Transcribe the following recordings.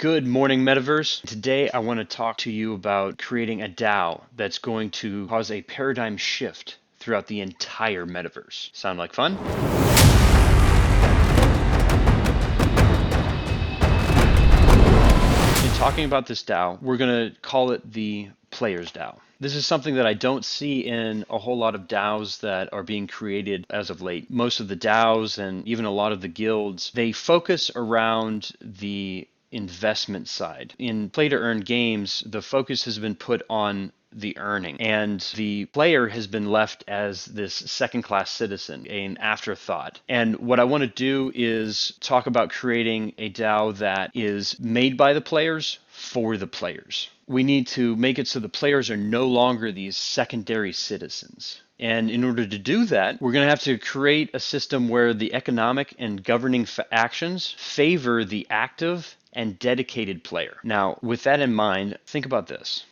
Good morning, Metaverse. Today I want to talk to you about creating a DAO that's going to cause a paradigm shift throughout the entire Metaverse. Sound like fun? In talking about this DAO, we're going to call it the Players DAO. This is something that I don't see in a whole lot of DAOs that are being created as of late. Most of the DAOs and even a lot of the guilds, they focus around the investment side. In play to earn games, the focus has been put on the earning, and the player has been left as this second-class citizen, an afterthought. And what I want to do is talk about creating a DAO that is made by the players for the players. We need to make it so the players are no longer these secondary citizens. And in order to do that, we're going to have to create a system where the economic and governing actions favor the active and dedicated player. Now, with that in mind, think about this.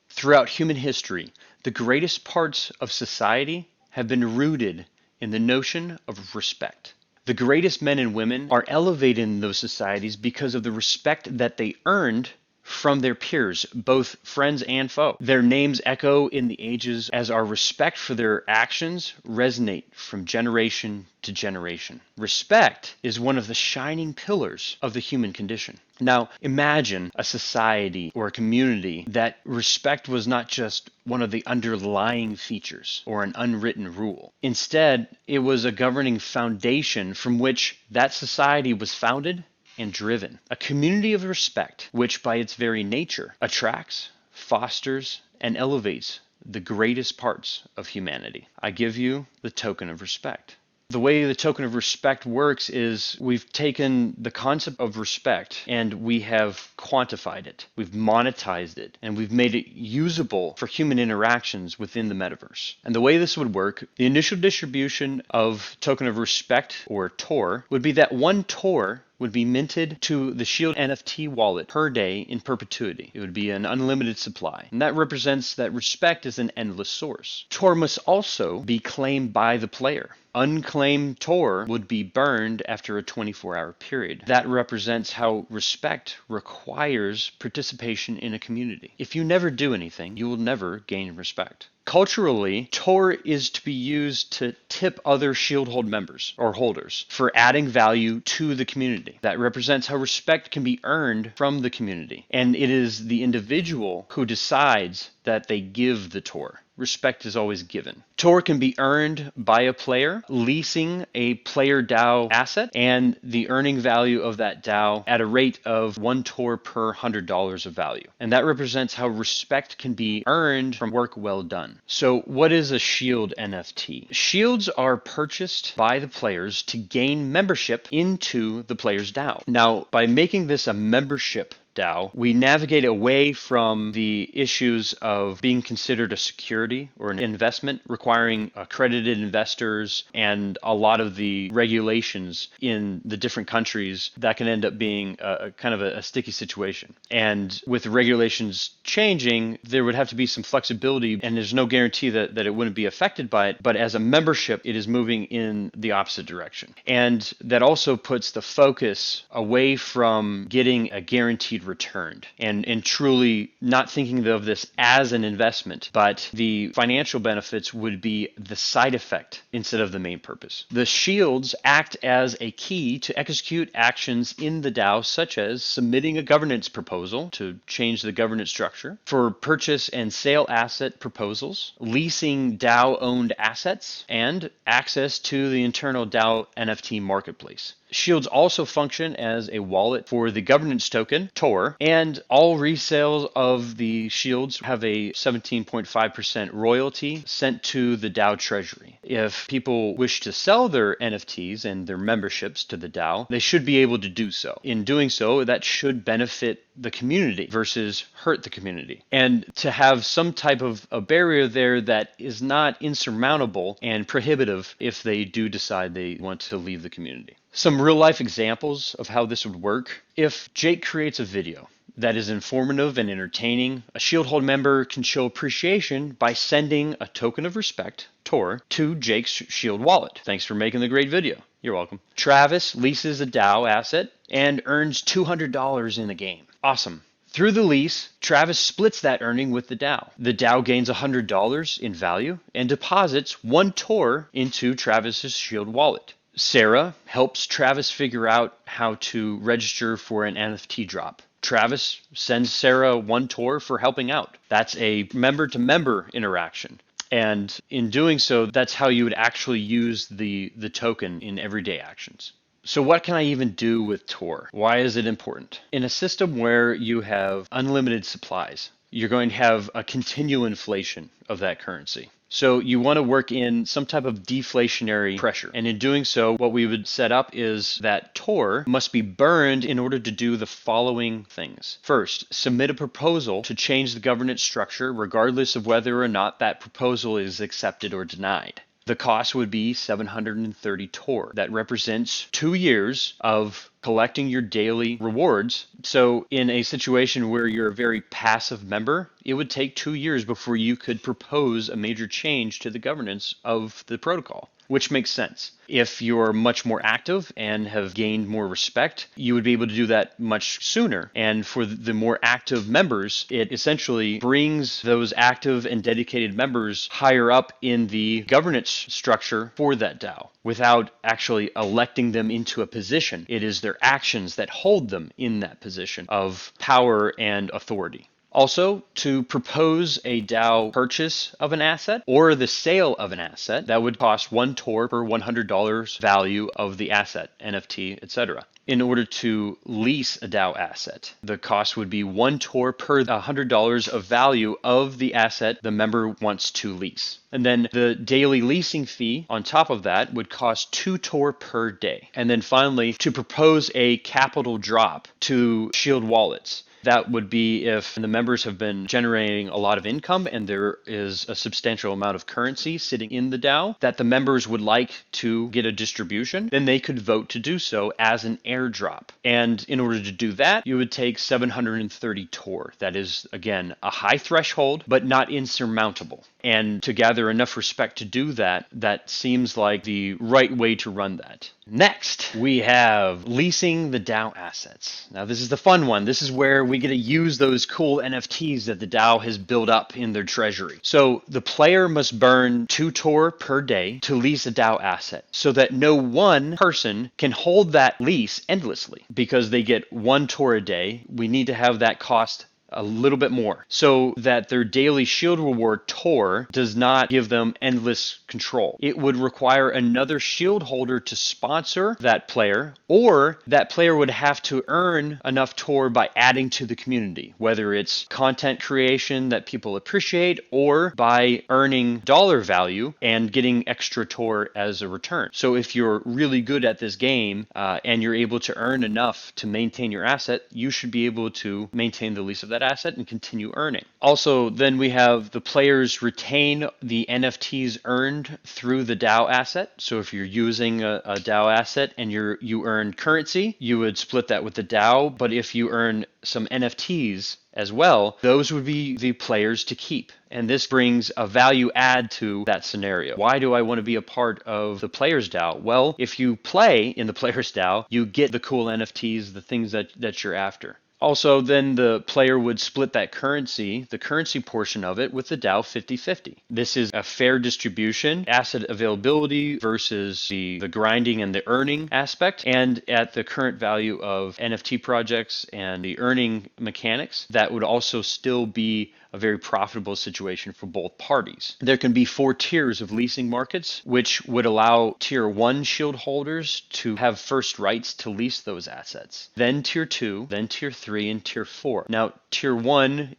Throughout human history, the greatest parts of society have been rooted in the notion of respect. The greatest men and women are elevated in those societies because of the respect that they earned from their peers, both friends and foe. Their names echo in the ages as our respect for their actions resonate from generation to generation. Respect is one of the shining pillars of the human condition. Now, imagine a society or a community that respect was not just one of the underlying features or an unwritten rule. Instead, it was a governing foundation from which that society was founded and driven. A community of respect, which by its very nature attracts, fosters, and elevates the greatest parts of humanity. I give you the token of respect. The way the token of respect works is we've taken the concept of respect and we have quantified it, we've monetized it, and we've made it usable for human interactions within the metaverse. And the way this would work, the initial distribution of token of respect, or TOR, would be that one TOR would be minted to the Shield NFT wallet per day in perpetuity. It would be an unlimited supply. And that represents that respect is an endless source. TOR must also be claimed by the player. Unclaimed TOR would be burned after a 24-hour period. That represents how respect requires participation in a community. If you never do anything, you will never gain respect. Culturally, TOR is to be used to tip other Shieldhold members or holders for adding value to the community. That represents how respect can be earned from the community. And it is the individual who decides that they give the TOR. Respect is always given. TOR can be earned by a player leasing a player DAO asset and the earning value of that DAO at a rate of 1 TOR per $100 of value. And that represents how respect can be earned from work well done. So what is a Shield NFT? Shields are purchased by the players to gain membership into the player's DAO. Now, by making this a membership DAO, we navigate away from the issues of being considered a security or an investment requiring accredited investors and a lot of the regulations in the different countries that can end up being a kind of a sticky situation. And with the regulations changing, there would have to be some flexibility, and there's no guarantee that it wouldn't be affected by it. But as a membership, it is moving in the opposite direction. And that also puts the focus away from getting a guaranteed returned and truly not thinking of this as an investment, but the financial benefits would be the side effect instead of the main purpose. The shields act as a key to execute actions in the DAO, such as submitting a governance proposal to change the governance structure, for purchase and sale asset proposals, leasing DAO-owned assets, and access to the internal DAO NFT marketplace. Shields also function as a wallet for the governance token, TOR, and all resales of the shields have a 17.5% royalty sent to the DAO treasury. If people wish to sell their NFTs and their memberships to the DAO, they should be able to do so. In doing so, that should benefit the community versus hurt the community. And to have some type of a barrier there that is not insurmountable and prohibitive if they do decide they want to leave the community. Some real life examples of how this would work. If Jake creates a video that is informative and entertaining, a Shieldhold member can show appreciation by sending a token of respect, TOR, to Jake's Shield wallet. Thanks for making the great video. You're welcome. Travis leases a DAO asset and earns $200 in the game. Awesome. Through the lease, Travis splits that earning with the DAO. The DAO gains $100 in value and deposits 1 TOR into Travis's Shield wallet. Sarah helps Travis figure out how to register for an NFT drop. Travis sends Sarah 1 TOR for helping out. That's a member-to-member interaction. And in doing so, that's how you would actually use the token in everyday actions. So what can I even do with TOR? Why is it important? In a system where you have unlimited supplies, you're going to have a continual inflation of that currency. So you want to work in some type of deflationary pressure. And in doing so, what we would set up is that TOR must be burned in order to do the following things. First, submit a proposal to change the governance structure regardless of whether or not that proposal is accepted or denied. The cost would be 730 TOR. That represents 2 years of collecting your daily rewards. So in a situation where you're a very passive member, it would take 2 years before you could propose a major change to the governance of the protocol, which makes sense. If you're much more active and have gained more respect, you would be able to do that much sooner. And for the more active members, it essentially brings those active and dedicated members higher up in the governance structure for that DAO without actually electing them into a position. It is their actions that hold them in that position of power and authority. Also, to propose a DAO purchase of an asset or the sale of an asset, that would cost 1 TOR per $100 value of the asset, NFT, etc. In order to lease a DAO asset, the cost would be 1 TOR per $100 of value of the asset the member wants to lease. And then the daily leasing fee on top of that would cost 2 TOR per day. And then finally, to propose a capital drop to Shield wallets. That would be if the members have been generating a lot of income and there is a substantial amount of currency sitting in the DAO that the members would like to get a distribution, then they could vote to do so as an airdrop. And in order to do that, you would take 730 TOR. That is, again, a high threshold, but not insurmountable. And to gather enough respect to do that, that seems like the right way to run that. Next, we have leasing the DAO assets. Now, this is the fun one. This is where we get to use those cool NFTs that the DAO has built up in their treasury. So the player must burn 2 TOR per day to lease a DAO asset so that no one person can hold that lease endlessly because they get 1 TOR a day. We need to have that cost a little bit more so that their daily shield reward TOR does not give them endless control. It would require another shield holder to sponsor that player, or that player would have to earn enough TOR by adding to the community, whether it's content creation that people appreciate or by earning dollar value and getting extra TOR as a return. So if you're really good at this game and you're able to earn enough to maintain your asset, you should be able to maintain the lease of that asset and continue earning. Also, then we have the players retain the NFTs earned through the DAO asset. So if you're using a DAO asset and you earn currency, you would split that with the DAO. But if you earn some NFTs as well, those would be the players to keep. And this brings a value add to that scenario. Why do I want to be a part of the Players DAO? Well, if you play in the Players DAO, you get the cool NFTs, the things that you're after. Also, then the player would split that currency, the currency portion of it, with the DAO 50-50. This is a fair distribution, asset availability versus the grinding and the earning aspect. And at the current value of NFT projects and the earning mechanics, that would also still be a very profitable situation for both parties. There can be 4 tiers of leasing markets, which would allow tier 1 shield holders to have first rights to lease those assets. Then tier 2, then tier 3, and tier 4. Now, tier 1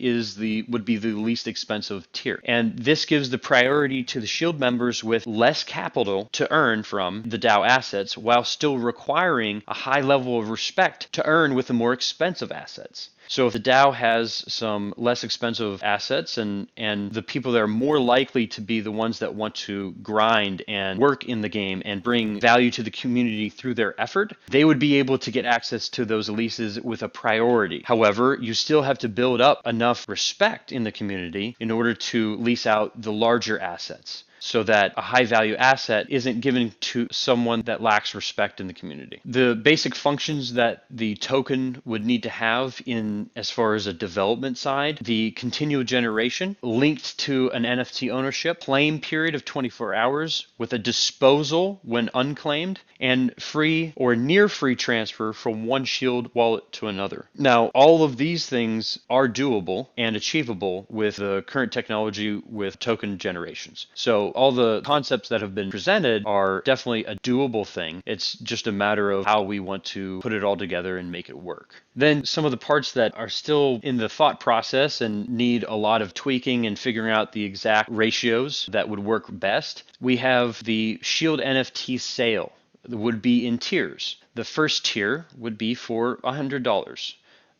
would be the least expensive tier. And this gives the priority to the shield members with less capital to earn from the DAO assets while still requiring a high level of respect to earn with the more expensive assets. So if the DAO has some less expensive assets and the people that are more likely to be the ones that want to grind and work in the game and bring value to the community through their effort, they would be able to get access to those leases with a priority. However, you still have to build up enough respect in the community in order to lease out the larger assets. so that a high value asset isn't given to someone that lacks respect in the community. The basic functions that the token would need to have in as far as a development side, the continual generation linked to an NFT ownership, claim period of 24 hours with a disposal when unclaimed, and free or near free transfer from one Shield wallet to another. Now, all of these things are doable and achievable with the current technology with token generations. So all the concepts that have been presented are definitely a doable thing. It's just a matter of how we want to put it all together and make it work. Then some of the parts that are still in the thought process and need a lot of tweaking and figuring out the exact ratios that would work best. We have the Shield NFT sale would be in tiers. The first tier would be for $100.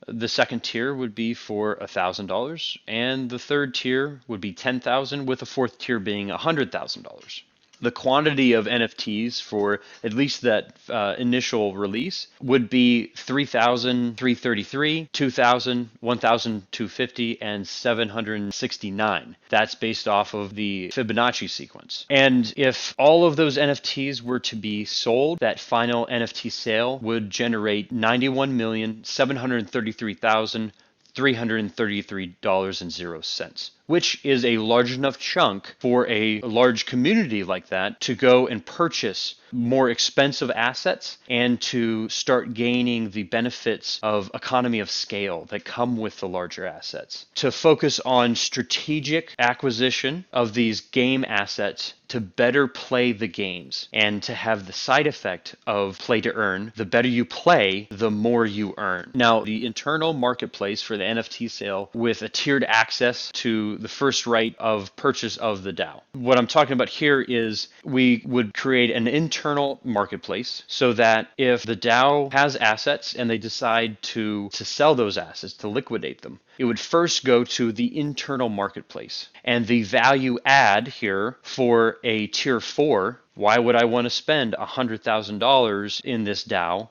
The second tier would be for $1,000, and the third tier would be $10,000, with the fourth tier being $100,000. The quantity of NFTs for at least that initial release would be 3,333, 2,000, 1,250, and 769. That's based off of the Fibonacci sequence. And if all of those NFTs were to be sold, that final NFT sale would generate $91,733,333.00, which is a large enough chunk for a large community like that to go and purchase more expensive assets and to start gaining the benefits of economy of scale that come with the larger assets. To focus on strategic acquisition of these game assets to better play the games and to have the side effect of play to earn. The better you play, the more you earn. Now, the internal marketplace for the NFT sale with a tiered access to the first right of purchase of the DAO. What I'm talking about here is we would create an internal marketplace so that if the DAO has assets and they decide to sell those assets, to liquidate them, it would first go to the internal marketplace. And the value add here for a tier 4, why would I want to spend $100,000 in this DAO?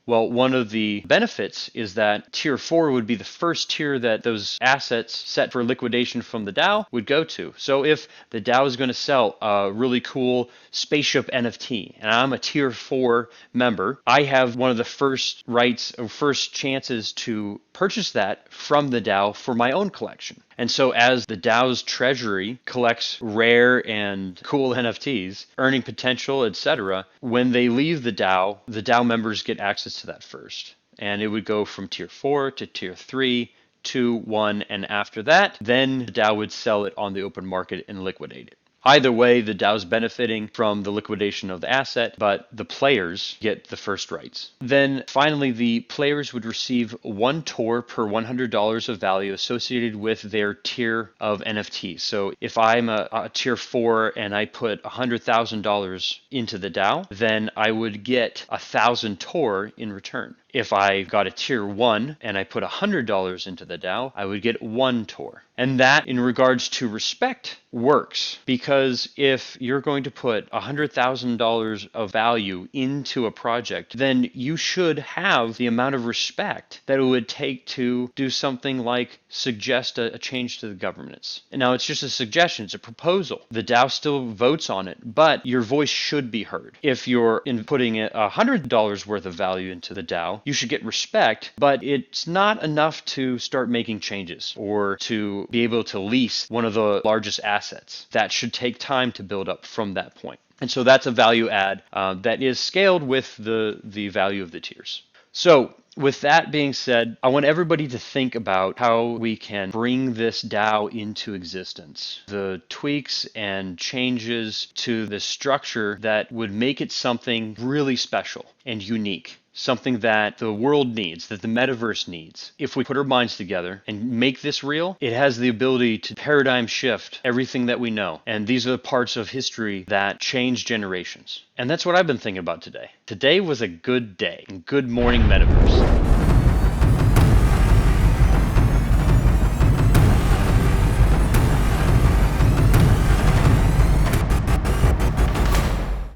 Well, one of the benefits is that tier 4 would be the first tier that those assets set for liquidation from the DAO would go to. So if the DAO is going to sell a really cool spaceship NFT and I'm a tier 4 member, I have one of the first rights or first chances to purchase that from the DAO for my own collection. And so as the DAO's treasury collects rare and cool NFTs, earning potential, etc., when they leave the DAO members get access to that first. And it would go from tier 4 to tier 3, 2, 1, and after that, then the DAO would sell it on the open market and liquidate it. Either way, the DAO's benefiting from the liquidation of the asset, but the players get the first rights. Then finally, the players would receive 1 TOR per $100 of value associated with their tier of NFTs. So if I'm a tier 4 and I put $100,000 into the DAO, then I would get 1,000 TOR in return. If I got a tier 1 and I put $100 into the DAO, I would get 1 TOR. And that, in regards to respect, works, because if you're going to put $100,000 of value into a project, then you should have the amount of respect that it would take to do something like suggest a change to the governance. And now it's just a suggestion, it's a proposal. The DAO still votes on it, but your voice should be heard. If you're putting $100 worth of value into the DAO, you should get respect, but it's not enough to start making changes or to be able to lease one of the largest assets. That should take time to build up from that point. And so that's a value add that is scaled with the value of the tiers. So with that being said, I want everybody to think about how we can bring this DAO into existence. The tweaks and changes to the structure that would make it something really special and unique. Something that the world needs, that the metaverse needs. If we put our minds together and make this real, it has the ability to paradigm shift everything that we know. And these are the parts of history that change generations. And that's what I've been thinking about today. Today was a good day. Good morning, metaverse.